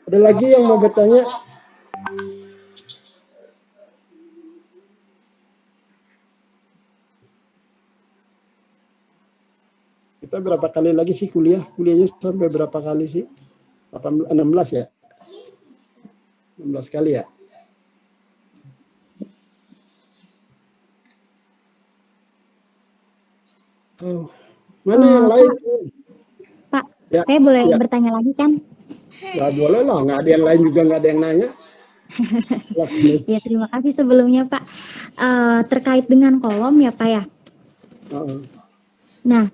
Ada lagi yang mau bertanya? Kita berapa kali lagi sih kuliah? Kuliahnya sampai berapa kali sih? 16 ya? 16 kali ya? Oh, mana yang lain? Pak, Ya, saya boleh ya. bertanya lagi kan? Ya boleh lah, nggak ada yang lain juga, nggak ada yang nanya. Ya, terima kasih sebelumnya Pak. Terkait dengan kolom ya Pak ya. Nah,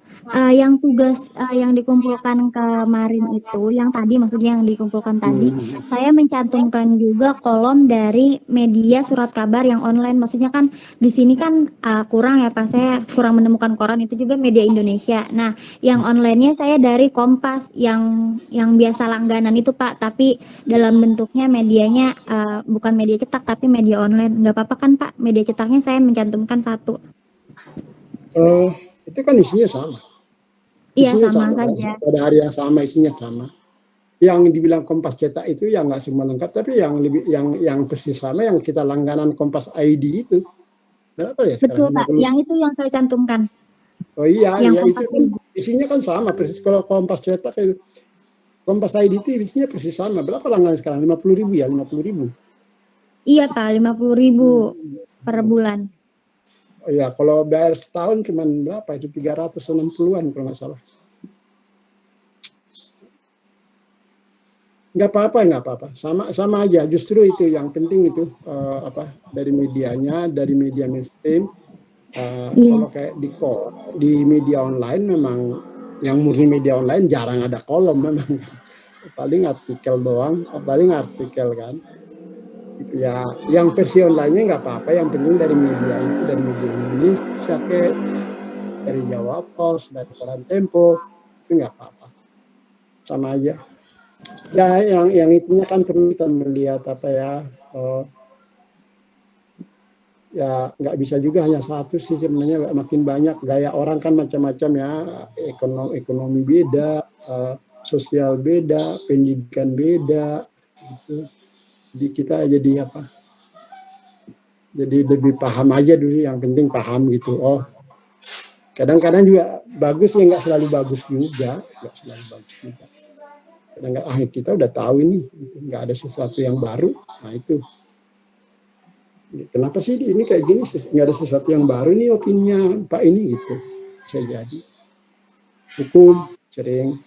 yang tugas yang dikumpulkan kemarin itu, yang tadi maksudnya yang dikumpulkan tadi, saya mencantumkan juga kolom dari media surat kabar yang online. Maksudnya kan di sini kan kurang ya Pak, saya kurang menemukan koran itu juga media Indonesia. Nah, yang online-nya saya dari Kompas yang biasa langganan itu Pak, tapi dalam bentuknya medianya bukan media cetak tapi media online. Nggak apa-apa kan Pak, media cetaknya saya mencantumkan satu. Itu kan isinya sama. Iya, Isinya sama sama kan? saja. Pada hari yang sama isinya sama. Yang dibilang Kompas cetak itu yang nggak semua lengkap, tapi yang lebih yang persis sama yang kita langganan Kompas ID itu. Berapa ya Betul sekarang? Pak, 50. yang itu yang saya cantumkan. Oh iya, Yang iya itu Kompas kan ID. isinya kan sama persis. Kalau Kompas cetak itu, Kompas ID itu isinya persis sama. Berapa langganan sekarang? 50.000 ya, 50.000. Iya Pak, 50.000 per bulan. Oh iya, kalau bayar setahun cuma berapa itu? 360-an kalau nggak salah. Nggak apa-apa, sama aja. Justru itu yang penting itu dari medianya, dari media mainstream. Kalau kayak di media online memang yang murni media online jarang ada kolom memang. Paling artikel doang, paling artikel kan. Itu ya, yang versi online-nya nggak apa-apa. Yang penting dari media itu, dari media Indonesia dari Jawa Pos, dari Koran Tempo, itu nggak apa-apa, sama aja. Ya, yang itunya kan perlu kita melihat apa ya, ya nggak bisa juga hanya satu sih sebenarnya, makin banyak gaya orang kan macam-macam ya, ekonomi beda, sosial beda, pendidikan beda, gitu. Jadi kita jadi apa? Jadi lebih paham aja dulu, yang penting paham gitu. Oh, kadang-kadang juga bagus ya, nggak selalu bagus juga, Kadang-kadang kita udah tahu ini, nggak ada sesuatu yang baru. Nah itu. Kenapa sih ini kayak gini? Nggak ada sesuatu yang baru nih opininya Pak ini gitu. Bisa jadi. Hukum sering,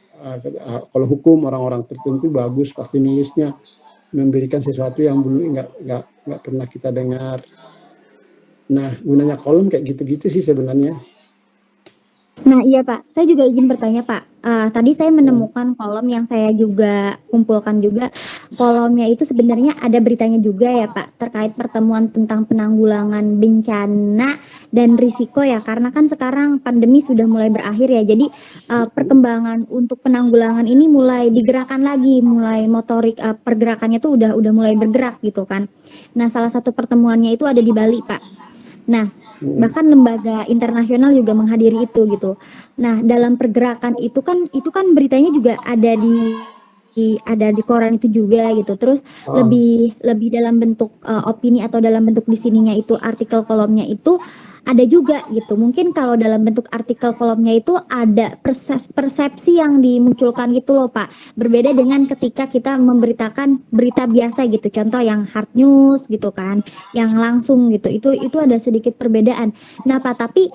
kalau hukum orang-orang tertentu bagus pasti nulisnya memberikan sesuatu yang belum nggak pernah kita dengar. Nah, gunanya kolom kayak gitu-gitu sih sebenarnya. Nah iya Pak, saya juga izin bertanya Pak. Tadi saya menemukan kolom yang saya juga kumpulkan juga. Kolomnya itu sebenarnya ada beritanya juga ya Pak, terkait pertemuan tentang penanggulangan bencana dan risiko ya. Karena kan sekarang pandemi sudah mulai berakhir ya. Jadi perkembangan untuk penanggulangan ini mulai digerakkan lagi, mulai motorik pergerakannya tuh udah mulai bergerak gitu kan. Nah salah satu pertemuannya itu ada di Bali Pak. Nah, bahkan lembaga internasional juga menghadiri itu gitu. Nah, dalam pergerakan itu kan beritanya juga ada di koran itu juga gitu. Terus lebih dalam bentuk opini atau dalam bentuk di sininya itu artikel kolomnya itu ada juga gitu. Mungkin kalau dalam bentuk artikel kolomnya itu ada persepsi yang dimunculkan gitu loh Pak. Berbeda dengan ketika kita memberitakan berita biasa gitu. Contoh yang hard news gitu kan, yang langsung gitu. Itu ada sedikit perbedaan. Nah Pak, tapi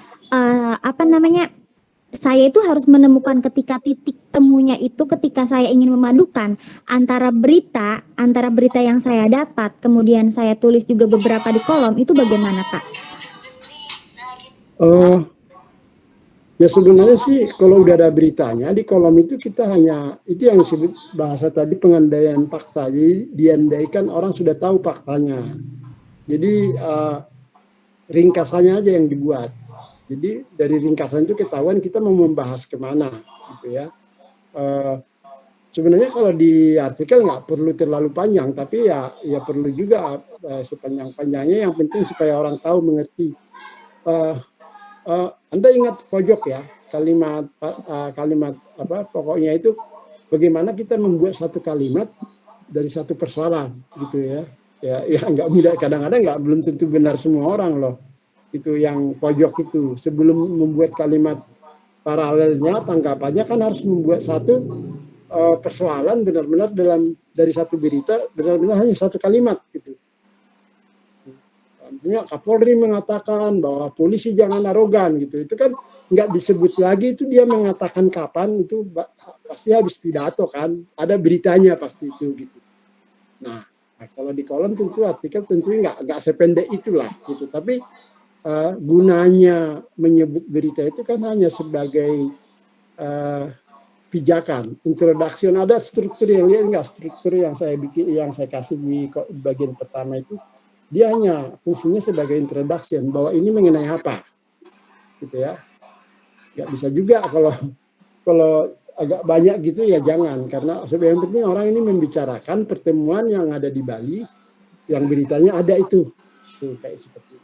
apa namanya? Saya itu harus menemukan ketika titik temunya itu ketika saya ingin memadukan antara berita yang saya dapat, kemudian saya tulis juga beberapa di kolom, itu bagaimana Pak? Ya sebenarnya sih kalau udah ada beritanya di kolom itu kita hanya, itu yang disebut bahasa tadi pengandaian fakta. Jadi diandaikan orang sudah tahu faktanya. Jadi ringkasannya aja yang dibuat. Jadi dari ringkasan itu ketahuan kita mau membahas kemana gitu ya. Sebenarnya kalau di artikel nggak perlu terlalu panjang, tapi ya perlu juga sepanjang-panjangnya. Yang penting supaya orang tahu, mengerti. Anda ingat pojok ya, kalimat apa pokoknya itu bagaimana kita membuat satu kalimat dari satu persoalan gitu ya. Ya nggak mudah, kadang-kadang nggak belum tentu benar semua orang loh. Itu yang pojok itu sebelum membuat kalimat paralelnya tanggapannya kan harus membuat satu persoalan benar-benar dari satu berita benar-benar hanya satu kalimat gitu. Artinya Kapolri mengatakan bahwa polisi jangan arogan gitu. Itu kan nggak disebut lagi itu dia mengatakan kapan, itu pasti habis pidato kan. Ada beritanya pasti itu gitu. Nah kalau di kolom tentu artikel tentu nggak sependek itulah gitu. Tapi gunanya menyebut berita itu kan hanya sebagai pijakan, introduction, ada struktur yang enggak, struktur yang saya bikin, yang saya kasih di bagian pertama itu dia hanya fungsinya sebagai introduction bahwa ini mengenai apa gitu ya. Nggak bisa juga kalau agak banyak gitu ya jangan, karena yang penting orang ini membicarakan pertemuan yang ada di Bali yang beritanya ada itu tuh, kayak seperti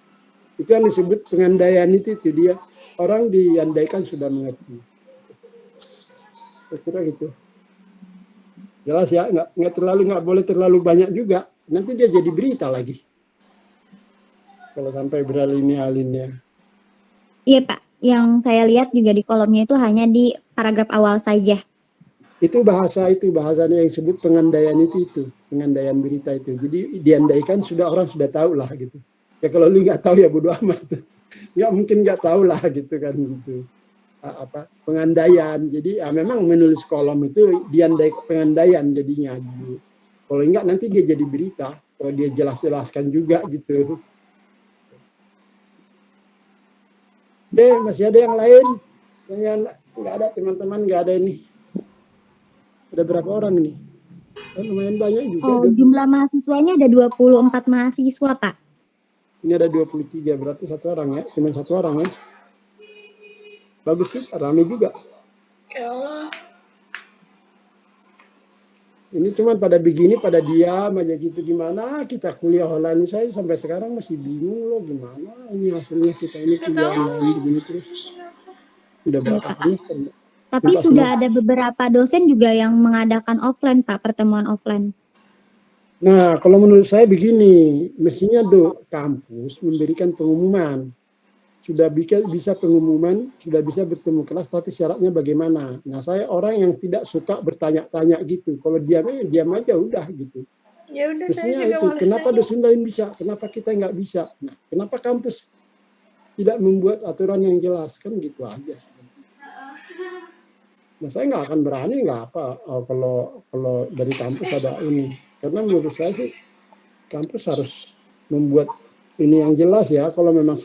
itu yang disebut pengandaian itu dia orang diandaikan sudah mengerti. Kira-kira gitu. Jelas ya, nggak boleh terlalu banyak juga, nanti dia jadi berita lagi kalau sampai beralinea-alinea. Iya Pak, yang saya lihat juga di kolomnya itu hanya di paragraf awal saja. Itu bahasanya yang disebut pengandaian itu pengandaian berita itu. Jadi diandaikan orang sudah tahu lah gitu. Ya kalau lu nggak tahu ya bodo amat. Nggak mungkin nggak tahu lah gitu kan gitu. Pengandaian. Jadi memang menulis kolom itu pengandaian jadinya gitu. Kalau enggak nanti dia jadi berita. Kalau dia jelaskan juga gitu. Masih ada yang lain? Nggak ada teman-teman, nggak ada ini. Ada berapa orang ini? Lumayan banyak juga. Jumlah mahasiswanya ada 24 mahasiswa, Pak. Ini ada 23, berarti satu orang ya. Cuma satu orang ya. Bagus sih, ramai juga. Ini cuma pada begini, pada diam aja gitu. Gimana kita kuliah online, saya sampai sekarang masih bingung loh gimana ini hasilnya kita ini kuliah online begini terus. Udah berapa semester? Tapi sudah ada beberapa dosen juga yang mengadakan offline, Pak, pertemuan offline. Nah, kalau menurut saya begini, mestinya kampus memberikan pengumuman. Sudah bisa pengumuman, sudah bisa bertemu kelas, tapi syaratnya bagaimana. Nah, saya orang yang tidak suka bertanya-tanya gitu. Kalau diam aja udah gitu. Ya udah, mestinya itu, kenapa dosen lain bisa, kenapa kita nggak bisa? Nah, kenapa kampus tidak membuat aturan yang jelas, kan gitu aja. Nah, saya nggak akan berani kalau dari kampus ada ini, karena menurut saya sih kampus harus membuat ini yang jelas ya. Kalau memang